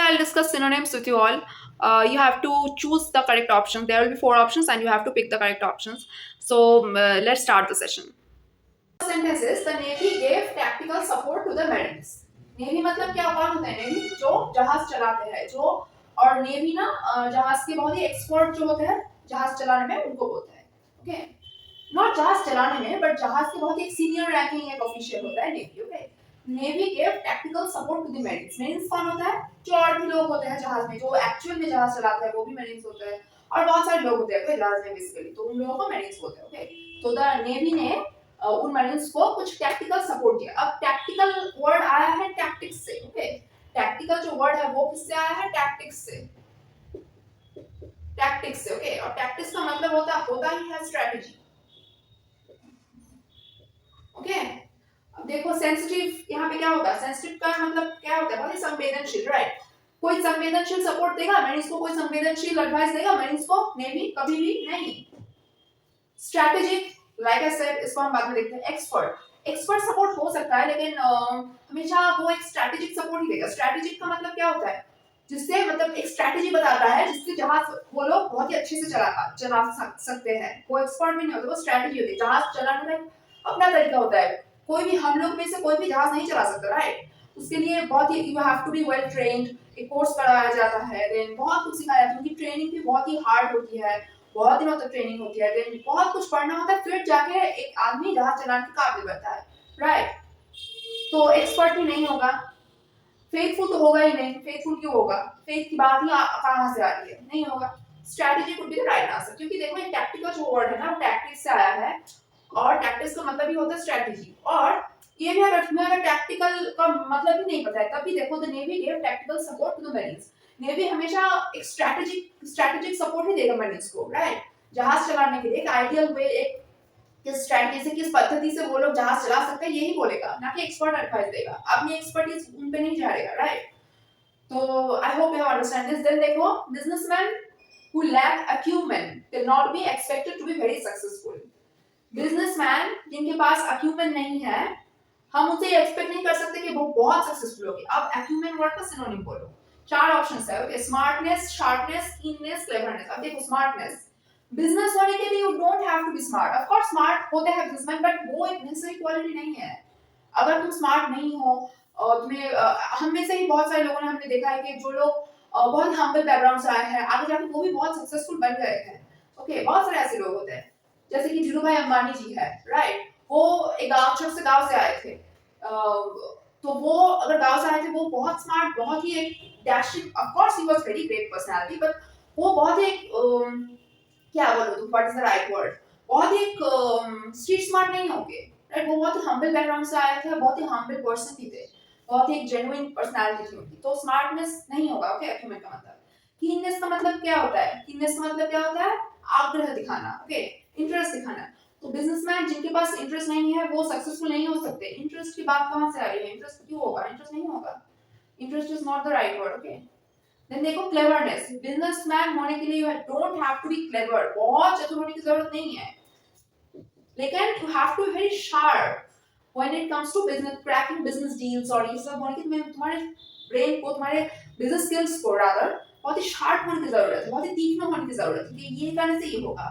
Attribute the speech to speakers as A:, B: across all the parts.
A: I'll discuss synonyms with you all. You have to choose the correct option. There will be four options, and you have to pick the correct options. So let's start the session. Sentence is the Navy gave tactical support to the Marines. Navy मतलब क्या कौन होता है? Navy जो जहाज चलाते हैं, जो और Navy ना जहाज के बहुत ही एक्सपर्ट जो होते हैं जहाज चलाने में उनको बोलते हैं. Okay. नॉट जहाज चलाने में बट जहाज के बहुत एक सीनियर रैंकिंग एक ऑफिशियल होता है navy. Okay. Navy give tactical support to the marines. Marines कौन होता है? जो और भी लोग होते हैं जहाज में, जो एक्चुअल में जहाज चलाते हैं वो भी मेरिन्स होते हैं और बहुत सारे लोग होते हैं जहाज में बेसिकली, तो उन लोगों को मेरिन्स बोलते हैं. ओके. तो द नेवी ने उन मेरिन्स को कुछ टैक्टिकल सपोर्ट दिया. अब टैक्टिकल वर्ड आया है टैक्टिक्स से. ओके. टैक्टिकल जो वर्ड है वो किससे आया है? टैक्टिक्स से. टैक्टिक्स से. ओके. और टैक्टिक्स का मतलब होता ही है स्ट्रेटजी. ओके. अब देखो सेंसिटिव यहाँ पे क्या होगा? सेंसिटिव का मतलब क्या होता है? बहुत ही संवेदनशील. राइट. कोई संवेदनशील सपोर्ट देगा मेरिन्स को? कोई संवेदनशील एडवाइस देगा मेरिन्स को? नेवी कभी भी नहीं. स्ट्रैटेजिक, लाइक आई सेड, इसको हम बाद में देखते हैं. एक्सपर्ट, एक्सपर्ट सपोर्ट हो सकता है लेकिन हमेशा वो एक स्ट्रैटेजिक सपोर्ट ही देगा. स्ट्रैटेजिक का मतलब क्या होता है? जिससे मतलब एक स्ट्रैटेजी बताता है जिससे जहाज वो लोग बहुत ही अच्छे से चला सकते हैं. वो एक्सपर्ट भी नहीं होता, वो स्ट्रैटेजी होती है. जहाज चलाने में अपना तरीका होता है. कोई भी हम लोग में से कोई भी जहाज नहीं चला सकता. राइट. उसके लिए बहुत ही you have to be well trained. एक कोर्स कराया जाता है, देन बहुत कुछ सिखाया जाता है. उनकी ट्रेनिंग भी बहुत ही हार्ड होती है, बहुत दिनों तक ट्रेनिंग होती है, देन बहुत कुछ पढ़ना होता है, फिर जाके एक आदमी जहाज चलाने के काबिल बनता है. राइट. तो एक्सपर्ट ही नहीं होगा. फेथफुल तो होगा ही नहीं. फेथफुल क्यों होगा? फेथ की बात ही कहाँ से आ रही है? नहीं होगा. Strategy could be the right answer, क्योंकि देखो ये टैक्टिकल जो वर्ड है ना वो टैक्टिक्स से आया है और टैक्टिक्स का मतलब ही होता है स्ट्रैटेजी. और ये भी अगर तुम्हें अगर टैक्टिकल का मतलब ही नहीं पता है तब भी देखो the navy give tactical support to the marines. Navy हमेशा एक स्ट्रैटेजिक सपोर्ट ही देगा मेरिन्स को. राइट. जहाज चलाने के लिए एक आइडियल वे, एक किस स्ट्रैटेजी से, किस पद्धति से वो लोग जहाज चला सकते हैं यही बोलेगा, ना कि एक्सपर्ट एडवाइस देगा. अपनी एक्सपर्टीज उन पे नहीं झाड़ेगा. राइट. तो I hope you understand this. Then देखो businessman who lack acumen cannot be expected to be very successful. Businessman जिनके पास acumen नहीं है, हम उनसे एक्सपेक्ट नहीं कर सकते कि वो बहुत सक्सेसफुल होगी. अब acumen वर्ड का सिनोनिम बोलो. चार ऑप्शंस है. Okay. Smartness, sharpness, keenness, cleverness. अब देखो स्मार्टनेस, बिजनेस होने के लिए you don't have to be smart. Of course smart होते हैं बिजनेसमैन, बट वो एक नेसेसरी क्वालिटी नहीं है. अगर तुम स्मार्ट नहीं हो और तुम्हें हम में से ही बहुत सारे लोगों ने हमने देखा है कि जो लोग बहुत हम्बल बैकग्राउंड से आए हैं आगे जाके वो भी बहुत सक्सेसफुल बन गए हैं. ओके. बहुत सारे ऐसे लोग होते हैं जैसे कि धीरू भाई अंबानी जी है. राइट. वो एक छोटे से गांव से आए थे. तो वो अगर गांव से आए थे, वो बहुत स्मार्ट, बहुत ही एक dashing, of course he was very great personality, but वो बहुत एक क्या बोलूं तुम, what is the right word, बहुत ही स्ट्रीट स्मार्ट नहीं होंगे. राइट. वो बहुत ही हम्बल बैकग्राउंड से आए थे, बहुत ही हम्बल पर्सन भी थे, बहुत ही एक जेन्युइन पर्सनालिटी थी उनकी. तो स्मार्टनेस नहीं होगा. ओके. अक्यूमेंट का मतलब. कीननेस का मतलब क्या होता है? कीननेस का मतलब क्या होता है? आग्रह दिखाना. ओके. इंटरेस्ट दिखाना. तो बिजनेसमैन जिनके पास इंटरेस्ट नहीं है वो सक्सेसफुल नहीं हो सकते. इंटरेस्ट की बात कहां से आ रही है? इंटरेस्ट क्यों होगा? इंटरेस्ट नहीं होगा. Interest is not the right word. Okay. Then देखो क्लेवरनेस. बिजनेसमैन होने के लिए you don't have to be clever. बहुत चतुर होने की जरूरत नहीं है, लेकिन you have to be very sharp when it comes to business, cracking business deals. और ये सब होने के लिए तुम्हारे ब्रेन को, तुम्हारे बिजनेस स्किल्स को रादर बहुत ही शार्प होने की जरूरत है, बहुत ही तीक्ष्ण होने की जरूरत है कि ये करने से ये होगा.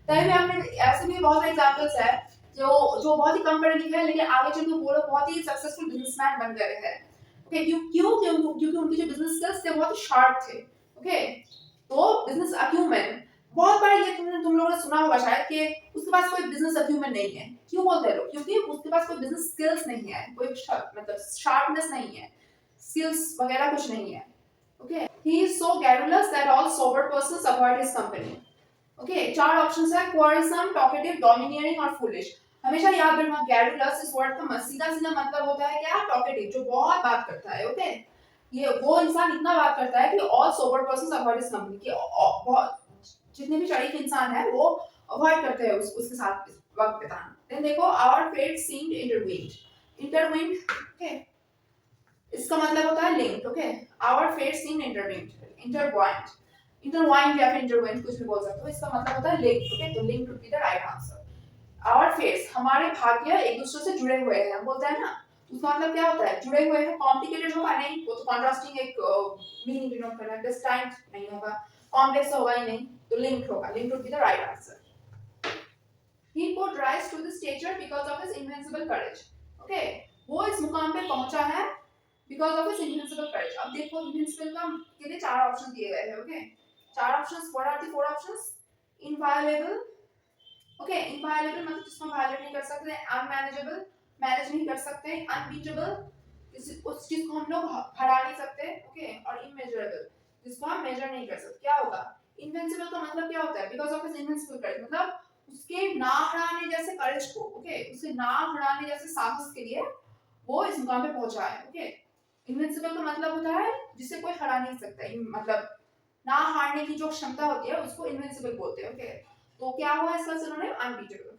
A: तभी हमने ऐसे भी बहुत सारे एग्जांपल्स है जो बहुत ही कम पढ़े लिखे हैं लेकिन आगे चल के वो लोग बहुत ही सक्सेसफुल बिजनेसमैन बन गए हैं. ओके. क्योंकि उनके जो बिजनेस स्किल्स थे बहुत ही शार्प थे. ओके. तो बिजनेस अक्यूमेंट, बहुत बार ये तुम लोगों ने सुना होगा शायद कि उसके पास कोई बिजनेस अक्यूमेंट नहीं है. क्यों बोलते हैं लोग? क्योंकि उसके पास कोई बिजनेस स्किल्स नहीं है, कोई मतलब शार्पनेस नहीं है, स्किल्स वगैरह कुछ नहीं है. Okay. He is so garrulous that all sober persons avoid his company. Okay. चार ऑप्शंस है. quarrelsome, talkative, domineering और foolish. हमेशा याद रखना garrulous इस वर्ड का सीधा सीधा मतलब होता है क्या? talkative, जो बहुत बात करता है. ओके. ये वो इंसान इतना बात करता है कि all sober persons avoid his company, कि बहुत जितने भी शरीफ इंसान है वो अवॉइड करते हैं उसके साथ वक्त बिताना. देन देखो our fate seemed intervened. Intervened. Okay. इसका मतलब होता है link. Okay. Our fate seemed intervened, intertwined, intertwined या फिर इंटरवीन्ड कुछ भी बोल सकते हो. इसका मतलब होता है लिंक. ओके. तो link would be the right answer. Our fates, हमारे भाग्य एक दूसरे से जुड़े हुए हैं, हम बोलते हैं ना. उसका मतलब क्या होता है? जुड़े हुए हैं. कॉम्प्लिकेटेड होगा नहीं, वो तो कॉन्ट्रास्टिंग एक मीनिंग डिनोट करना है, डेस्टाइन्ड नहीं होगा, कॉम्प्लेक्स होगा ही नहीं, तो लिंक्ड होगा, linked would be the right answer. He could rise to the stature because of his invincible courage. Okay, वो इस मुकाम पे पहुंचा है because of his invincible courage. अब देखो invincible का कितने चार ऑप्शन दिए गए हैं. Okay, चार options. What are the four options? Inviolable. Okay, inviolable मतलब जिसको violate नहीं कर सकते. Unmanageable, मैनेज नहीं कर सकते. Unbeatable, उस चीज को हम लोग हरा नहीं सकते. Okay, और immeasurable, जिसको हम मेजर नहीं कर सकते. क्या होगा? Invincible का मतलब क्या होता है? Because of his invincible courage, मतलब उसके ना हराने जैसे करेज को, ओके, उसे ना हराने जैसे साहस के लिए वो इस मुकाम पे पहुंचा है. ओके, इनविंसिबल का मतलब होता है जिसे कोई हरा नहीं सकता, मतलब ना हारने की जो क्षमता होती है उसको इनविंसिबल बोलते हैं. ओके, तो क्या हुआ इसका सिनोनिम? अनबीटेबल.